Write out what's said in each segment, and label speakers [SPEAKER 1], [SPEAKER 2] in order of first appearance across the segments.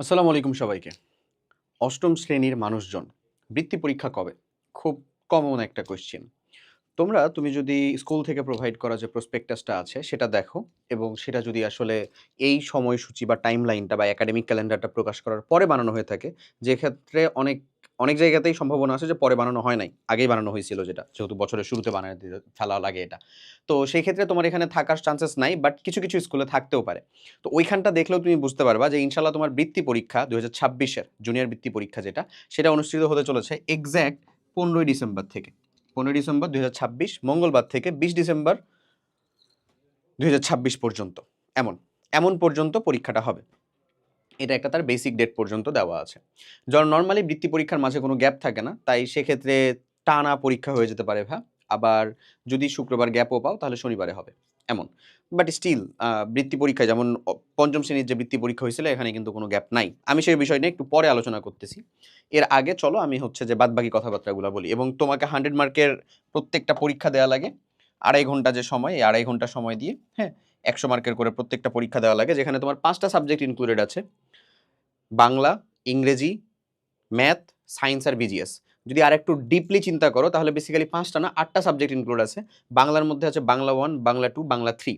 [SPEAKER 1] আসসালামু আলাইকুম সবাইকে। অষ্টম শ্রেণীর মানুষজন বৃত্তি পরীক্ষা কবে? খুব কমন একটা কোয়েশ্চেন। তুমি যদি স্কুল থেকে প্রোভাইড করা যে প্রসপেক্টাসটা আছে সেটা দেখো এবং সেটা যদি আসলে এই সময়সূচি বা টাইমলাইনটা বা একাডেমিক ক্যালেন্ডারটা প্রকাশ করার পরে বানানো হয়ে থাকে, যেক্ষেত্রে অনেক জায়গাতেই সম্ভাবনা আছে যে পরে বানানো হয় নাই। আগেই বানানো হয়েছিল যেটা। যেহেতু বছরের শুরুতে বানায় দিয়ে ফেলা লাগে এটা। তো সেই ক্ষেত্রে তোমার এখানে থাকার চান্সেস নাই বাট কিছু স্কুলে থাকতেও পারে। তো ওইখানটা দেখলেও তুমি বুঝতে পারবা যে ইনশাআল্লাহ তোমার বৃত্তি পরীক্ষা ২০২৬ এর জুনিয়র বৃত্তি পরীক্ষা যেটা, সেটা অনুষ্ঠিত হতে চলেছে এক্সাক্ট ১৫ই ডিসেম্বর থেকে। ১৫ই ডিসেম্বর ২০২৬ মঙ্গলবার থেকে ২০ ডিসেম্বর ২০২৬ পর্যন্ত। এমন, এমন পর্যন্ত পরীক্ষাটা হবে। এটা একটা তার বেসিক ডেট পর্যন্ত দেওয়া আছে। নরমালি বৃত্তি পরীক্ষার মাঝে কোনো গ্যাপ থাকে না। তাই সেক্ষেত্রে টানা পরীক্ষা হয়ে যেতে পারে আবার যদি শুক্রবার গ্যাপও পাও তাহলে শনিবারে হবে। এমন। বাট স্টিল বৃত্তি পরীক্ষায় যেমন ৫ম শ্রেণীর যে বৃত্তি পরীক্ষা হয়েছিল এখানে কিন্তু কোনো গ্যাপ নাই। আমি সেই বিষয় নিয়ে একটু পরে আলোচনা করতেছি। এর আগে চলো আমি যে বাদবাকি কথাবার্তাগুলা বলি এবং তোমাকে 100 মার্কের প্রত্যেকটা পরীক্ষা দেয়া লাগে। ২.৫ ঘন্টা যে সময়, এই ২.৫ ঘন্টা সময় দিয়ে, হ্যাঁ? ১০০ মার্কের করে প্রত্যেকটা পরীক্ষা দেওয়া লাগে যেখানে তোমার ৫ টা সাবজেক্ট ইনক্লুডেড আছে। বাংলা, ইংরেজি, ম্যাথ, সায়েন্স আর বিজিএস। যদি আরেকটু ডিপলি চিন্তা করো তাহলে বেসিক্যালি ৫ টা না ৮ টা সাবজেক্ট ইনক্লুড আছে। বাংলার মধ্যে আছে বাংলা 1, বাংলা 2, বাংলা 3।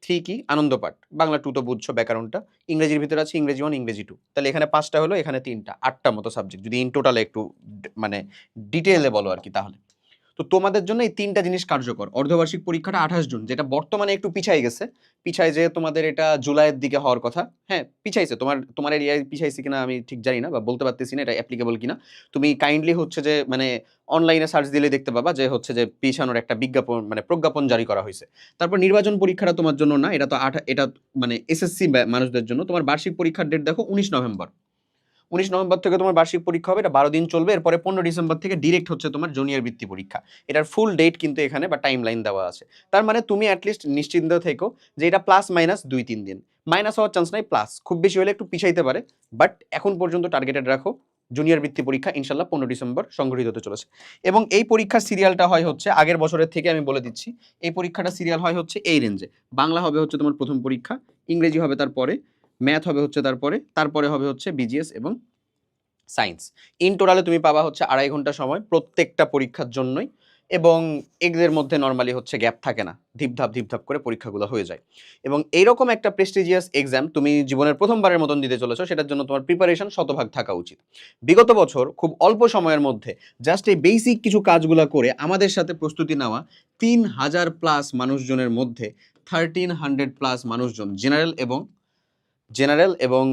[SPEAKER 1] 3 কি? আনন্দ পাঠ। বাংলা 2 তো বুঝছো ব্যাকরণটা। ইংরেজির ভিতরে আছে ইংরেজি 1, ইংরেজি 2। তাহলে এখানে ৫ টা হলো, এখানে ৩ টা। ৮ টা মতো সাবজেক্ট। যদি ইন টোটাল একটু মানে ডিটেইলে বলো আরকি তাহলে। তো তোমাদের জন্য এই ৩ টা জিনিস কার্যকর। অর্ধবার্ষিক পরীক্ষাটা ২৮ জুন, যেটা বর্তমানে একটু পিছায় গেছে। পিছায় যেয়ে তোমাদের এটা জুলাইয়ের দিকে হওয়ার কথা। হ্যাঁ, পিছাইছে। তোমার এরিয়ায় পিছাইছে কিনা আমি ঠিক জানি না বা বলতে পারতেছি না এটা অ্যাপ্লিকেবল কিনা। তুমি কাইন্ডলি যে মানে অনলাইনে সার্চ দিলেই দেখতে পাবা যে পিছানোর একটা বিজ্ঞাপন মানে প্রজ্ঞাপন জারি করা হইছে। তারপর নির্বাচন পরীক্ষাটা তোমার জন্য না। এটা মানে এসএসসি মানুষদের জন্য। তোমার বার্ষিক পরীক্ষার ডেট দেখো ১৯ নভেম্বর। ১৯ নভেম্বর থেকে তোমার বার্ষিক পরীক্ষা হবে। এটা ১২ দিন চলবে। এরপরে ১৫ ডিসেম্বর থেকে ডিরেক্ট হচ্ছে তোমার জুনিয়র বৃত্তি পরীক্ষা। এটার ফুল ডেট কিন্তু এখানে বা টাইমলাইন দেওয়া আছে। তার মানে তুমি এট লিস্ট নিশ্চিন্ত থেকো যে এটা প্লাস মাইনাস ২-৩ দিন। মাইনাস হওয়ার চান্স নাই, প্লাস। খুব বেশি হলে একটু পিছাইতে পারে। বাট এখন পর্যন্ত টার্গেটেড রাখো জুনিয়র বৃত্তি পরীক্ষা ইনশাআল্লাহ ১৫ ডিসেম্বর সংঘটিত হতে চলেছে। এবং এই পরীক্ষার সিরিয়ালটা হয় হচ্ছে আগের বছরের থেকে আমি বলে দিচ্ছি। এই পরীক্ষাটা সিরিয়াল হয় হচ্ছে এই রেঞ্জে। বাংলা হবে হচ্ছে তোমার প্রথম পরীক্ষা, ইংরেজি হবে তারপরে, ম্যাথ হবে হচ্ছে তারপরে হবে হচ্ছে বিজিএস এবং সায়েন্স। ইন টোটালে তুমি পাবা হচ্ছে ২.৫ ঘন্টা সময় প্রত্যেকটা পরীক্ষার জন্যই এবং এদের মধ্যে নরমালি হচ্ছে গ্যাপ থাকে না। ধীপধাপ করে পরীক্ষাগুলো হয়ে যায়। এবং এইরকম একটা প্রেস্টিজিয়াস এক্সাম তুমি জীবনের প্রথমবারের মতন দিতে চলেছো, সেটার জন্য তোমার প্রিপারেশন শতভাগ থাকা উচিত। বিগত বছর খুব অল্প সময়ের মধ্যে জাস্ট এই বেসিক কিছু কাজগুলা করে আমাদের সাথে প্রস্তুতি নেওয়া ৩,০০০ প্লাস মানুষজনের মধ্যে ১৩০০ প্লাস মানুষজন জেনারেল এবং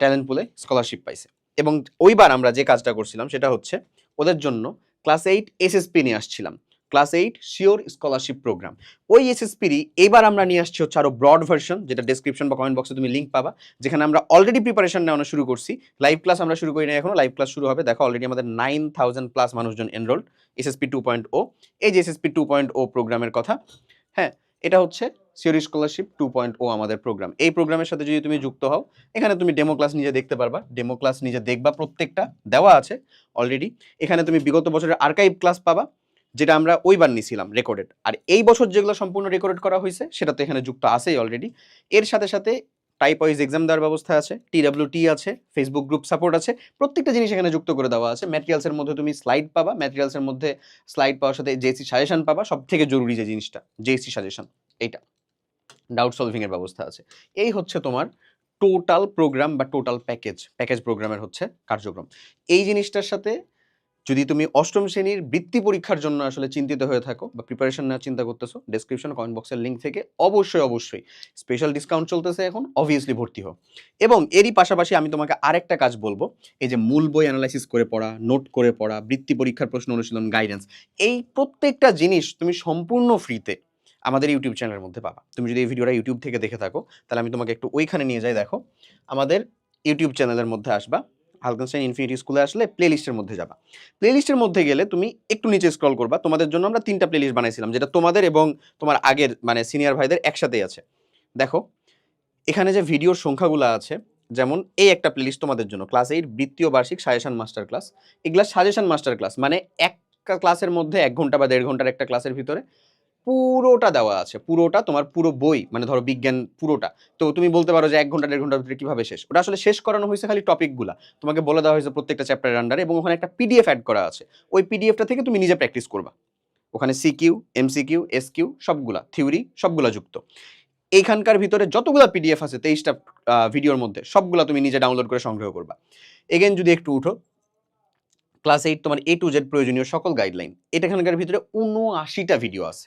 [SPEAKER 1] ট্যালেন্ট পুলে স্কলারশিপ পাইছে। এবং ওইবার আমরা যে কাজটা করছিলাম সেটা হচ্ছে ওদের জন্য ক্লাস 8 এসএসপি নিয়ে আসছিলাম। Class 8 sure scholarship program. ওই এসএসপিরই এবার আমরা নিয়ে আসছি হচ্ছে আরো ব্রড ভার্সন, যেটা ডেসক্রিপশন বা কমেন্ট বক্সে তুমি লিঙ্ক পাবা, যেখানে আমরা অলরেডি প্রিপারেশন নেওয়া শুরু করছি। লাইভ ক্লাস আমরা শুরু করি না এখনো, লাইভ ক্লাস শুরু হবে। দেখো অলরেডি আমাদের 9000 প্লাস মানুষজন এনরোলড এসএসপি 2.0। এই যে এসএসপি 2.0 প্রোগ্রামের কথা, হ্যাঁ, এটা হচ্ছে সিওরি স্কলারশিপ 2.0 আমাদের প্রোগ্রাম। এই প্রোগ্রামের সাথে যদি তুমি যুক্ত হও, এখানে তুমি ডেমো ক্লাস নিজে দেখতে পারবা। ডেমো ক্লাস নিজে দেখবা, প্রত্যেকটা দেওয়া আছে অলরেডি। এখানে তুমি বিগত বছরের আর্কাইভ ক্লাস পাবা, যেটা আমরা ওইবার নিছিলাম রেকর্ডেড। আর এই বছর যেগুলো সম্পূর্ণ রেকর্ডেড করা হয়েছে সেটা তো এখানে যুক্ত আছেই অলরেডি। এর সাথে টাইপ ওয়াইজ এক্সাম দেওয়ার ব্যবস্থা আছে, টিডব্লিউটি আছে, ফেসবুক গ্রুপ সাপোর্ট আছে। প্রত্যেকটা জিনিস এখানে যুক্ত করে দেওয়া আছে। ম্যাটেরিয়ালসের মধ্যে তুমি স্লাইড পাবা, ম্যাটেরিয়ালসের মধ্যে স্লাইড পাওয়ার সাথে জেএসসি সাজেশন পাবা। সবথেকে জরুরি যে জিনিসটা, জেএসসি সাজেশন, এইটা ডাউট সলভিং এর ব্যবস্থা আছে। এই হচ্ছে তোমার টোটাল প্রোগ্রাম বা টোটাল প্যাকেজ প্রোগ্রামের হচ্ছে কার্যক্রম। এই জিনিসটার সাথে যদি তুমি অষ্টম শ্রেণীর বৃত্তি পরীক্ষার জন্য আসলে চিন্তিত হয়ে থাকো বা প্রিপারেশন নেওয়ার চিন্তা করতেছো, ডেসক্রিপশন কমেন্ট বক্সের লিঙ্ক থেকে অবশ্যই স্পেশাল ডিসকাউন্ট চলতেছে এখন, অবভিয়াসলি ভর্তি হও। এবং এরই পাশাপাশি আমি তোমাকে আরেকটা কাজ বলবো, এই যে মূল বই অ্যানালাইসিস করে পড়া, নোট করে পড়া, বৃত্তি পরীক্ষার প্রশ্ন অনুশীলন, গাইডেন্স, এই প্রত্যেকটা জিনিস তুমি সম্পূর্ণ ফ্রিতে আমাদের ইউটিউব চ্যানেলের মধ্যে পাবা। তুমি যদি এই ভিডিওটা ইউটিউব থেকে দেখে থাকো তাহলে আমি তোমাকে একটু ওইখানে নিয়ে যাই। দেখো আমাদের ইউটিউব চ্যানেলের মধ্যে আসবা, হালকেনস্টাইন ইনফিনিটি স্কুলে আসলে প্লেলিস্টের মধ্যে যাবা। প্লেলিস্টের মধ্যে গেলে তুমি একটু নিচে স্ক্রল করবা। তোমাদের জন্য আমরা 3টা প্লেলিস্ট বানাইছিলাম, যেটা তোমাদের এবং তোমার আগের মানে সিনিয়র ভাইদের একসাথেই আছে। দেখো এখানে যে ভিডিওর সংখ্যাগুলো আছে, যেমন এই একটা প্লেলিস্ট তোমাদের জন্য ক্লাস 8 বৃত্তি ও বার্ষিক সাজেশন মাস্টার ক্লাস। এগুলা সাজেশন মাস্টার ক্লাস, মানে একটা ক্লাসের মধ্যে 1 ঘন্টা বা 1.5 ঘন্টার একটা ক্লাসের ভিতরে পুরোটা দেওয়া আছে, পুরোটা তোমার পুরো বই, মানে ধরো বিজ্ঞান পুরোটা। তো তুমি বলতে পারো যে ১ ঘন্টা ১.৫ ঘন্টার ভিতরে কিভাবে শেষ? ওটা আসলে শেষ করানো হয়েছে খালি টপিকগুলা। তোমাকে বলে দেওয়া হয়েছে প্রত্যেকটা চ্যাপ্টারের আন্ডারে, এবং ওখানে একটা পিডিএফ এড করা আছে। ওই পিডিএফটা থেকে তুমি নিজে প্র্যাকটিস করবা। ওখানে সিকিউ, এমসিকিউ, এসকিউ সবগুলা, থিওরি সবগুলা যুক্ত। এইখানকার ভিতরে যতগুলা পিডিএফ আছে ২৩ টা ভিডিওর মধ্যে, সবগুলা তুমি নিজে ডাউনলোড করে সংগ্রহ করবা। এগেইন যদি একটু উঠো, ক্লাস 8 তোমার A to Z প্রয়োজনীয় সকল গাইডলাইন। এখানকার ভিতরে ৭৯ টা ভিডিও আছে।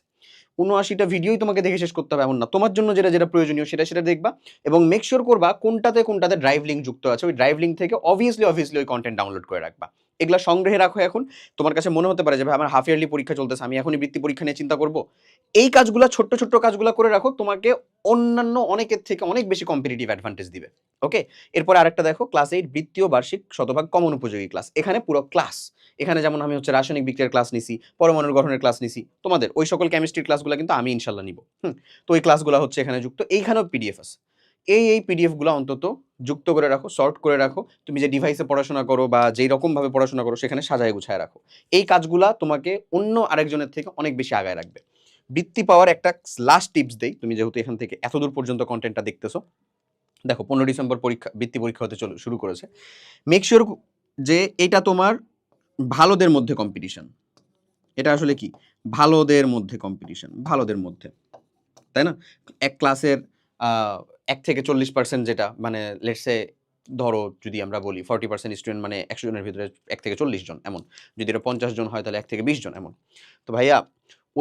[SPEAKER 1] ৭৯ টা ভিডিওই তোমাকে দেখে শেষ করতে হবে এমন না। তোমার জন্য যেটা প্রয়োজনীয় সেটা দেখবা, এবং মেক সিওর করবা কোনটাতে ড্রাইভ লিংক যুক্ত আছে। ওই ড্রাইভ লিংক থেকে অবভিয়াসলি ওই কনটেন্ট ডাউনলোড করে রাখবা। এগুলা সংগ্রহে রাখো এখন। তোমার কাছে মনে হতে পারে যে ভাই আমার হাফ ইয়ারলি পরীক্ষা চলতেছে, আমি এখনই বৃত্তি পরীক্ষা নিয়ে চিন্তা করব। এই কাজগুলা, ছোট্ট কাজগুলা করে রাখো, তোমাকে অন্যান্য অনেকের থেকে অনেক বেশি কম্পিটিটিভ অ্যাডভান্টেজ দিবে। ওকে? এরপরে আরেকটা দেখো, ক্লাস 8 বৃত্তি ও বার্ষিক শতভাগ কমন উপযোগী ক্লাস। এখানে পুরো ক্লাস। এখানে যেমন আমি হচ্ছে রাসায়নিক বিক্রিয়ার ক্লাস নিছি, পরমাণুর গঠনের ক্লাস নিছি। তোমাদের ওই সকল কেমিস্ট্রির ক্লাসগুলো কিন্তু আমি ইনশাআল্লাহ নিব। তো ওই ক্লাসগুলো হচ্ছে এখানে যুক্ত। এইখানেও পিডিএফ আছে। এই পিডিএফ গুলো অন্তত যুক্ত করে রাখো, সর্ট করে রাখো। তুমি যে ডিভাইসে পড়াশোনা করো বা যেই রকমভাবে পড়াশোনা করো সেখানে সাজায় গুছায় রাখো। এই কাজগুলা তোমাকে অন্য আরেকজনের থেকে অনেক বেশি আগায় রাখবে। বৃত্তি পাওয়ার একটা লাস্ট টিপস দেই, তুমি যেহেতু এখান থেকে এতদূর পর্যন্ত কন্টেন্টটা দেখতেছো। দেখো ১৫ ডিসেম্বর বৃত্তি পরীক্ষা হতে শুরু করেছে। মেক শিওর যে এটা তোমার ভালোদের মধ্যে কম্পিটিশন। এটা আসলে কি? ভালোদের মধ্যে কম্পিটিশন, ভালোদের মধ্যে। তাই না? এক ক্লাসের ১ থেকে ৪০% যেটা, মানে লেটস সে ধরো যদি আমরা বলি 40% স্টুডেন্ট, মানে ১০০ জনের ভিতরে ১ থেকে ৪০ জন এমন। যদি এটা ৫০ জন হয় তাহলে ১ থেকে ২০ জন এমন। তো ভাইয়া,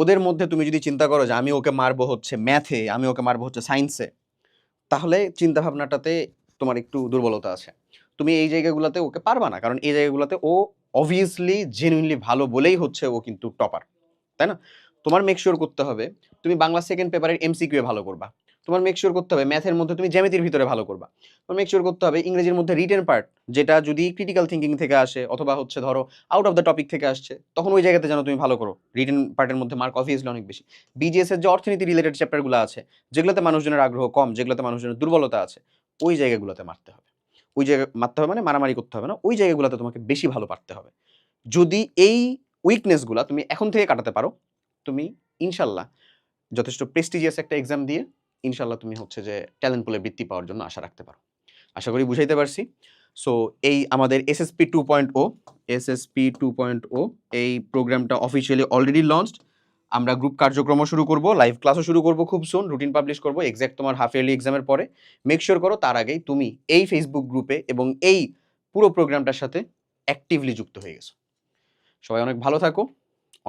[SPEAKER 1] ওদের মধ্যে তুমি যদি চিন্তা করো যে আমি ওকে মারবো হচ্ছে ম্যাথে, আমি ওকে মারবো হচ্ছে সায়েন্সে, তাহলে চিন্তা ভাবনাটাতে তোমার একটু দুর্বলতা আছে। তুমি এই জায়গাগুলাতে ওকে পারবা না। কারণ এই জায়গাগুলাতে ও obviously genuinely ভালো বলেই হচ্ছে ও কিন্তু টপার। তাই না? তোমার মেক সিওর করতে হবে তুমি বাংলা সেকেন্ড পেপারের এমসিকিউ এ ভালো করবা। তোমার মেক সিওর করতে হবে ম্যাথের মধ্যে তুমি জ্যামিতির ভিতরে ভালো করবা। তোমার মেক সিওর করতে হবে ইংরেজির মধ্যে রিটেন পার্ট, যেটা যদি ক্রিটিক্যাল থিংকিং থেকে আসে অথবা হচ্ছে ধরো আউট অফ দ্য টপিক থেকে আসছে, তখন ওই জায়গাতে যেন তুমি ভালো করো। রিটেন পার্টের মধ্যে মার্ক অবভিয়াসলি অনেক বেশি। বিজিএস এর যে অর্থনীতি রিলেটেড চ্যাপ্টারগুলো আছে, যেগুলোতে মানুষজনের আগ্রহ কম, যেগুলোতে মানুষজনের দুর্বলতা আছে, ওই জায়গাগুলোতে মারতে হবে। ওই জায়গা মারতে হবে মানে মারামারি করতে হবে না। ওই জায়গাগুলোতে তোমাকে বেশি ভালো পারতে হবে। যদি এই উইকনেস গুলা তুমি এখন থেকে কাটাতে পারো, তুমি ইনশাল্লাহ যথেষ্ট প্রেস্টিজিয়াস একটা এক্সাম দিয়ে ইনশাল্লাহ তুমি হচ্ছে যে ট্যালেন্ট পুলে বৃত্তি পাওয়ার জন্য আশা রাখতে পারো। আশা করি বুঝাইতে পারছি। সো এই আমাদের এসএসপি 2.0 এই প্রোগ্রামটা অফিসিয়ালি অলরেডি লঞ্চড। আমরা গ্রুপ কার্যক্রমও শুরু করব, লাইভ ক্লাসও শুরু করব খুব সুন, রুটিন পাবলিশ করব এক্সাক্ট তোমার হাফ ইয়ারলি এক্সামের পরে। মেক শিওর করো তার আগেই তুমি এই ফেসবুক গ্রুপে এবং এই পুরো প্রোগ্রামটার সাথে অ্যাক্টিভলি যুক্ত হয়ে গেছো। সবাই অনেক ভালো থাকো,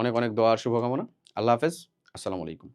[SPEAKER 1] অনেক দোয়া আর শুভকামনা। আল্লাহ হাফেজ, আসসালামু আলাইকুম।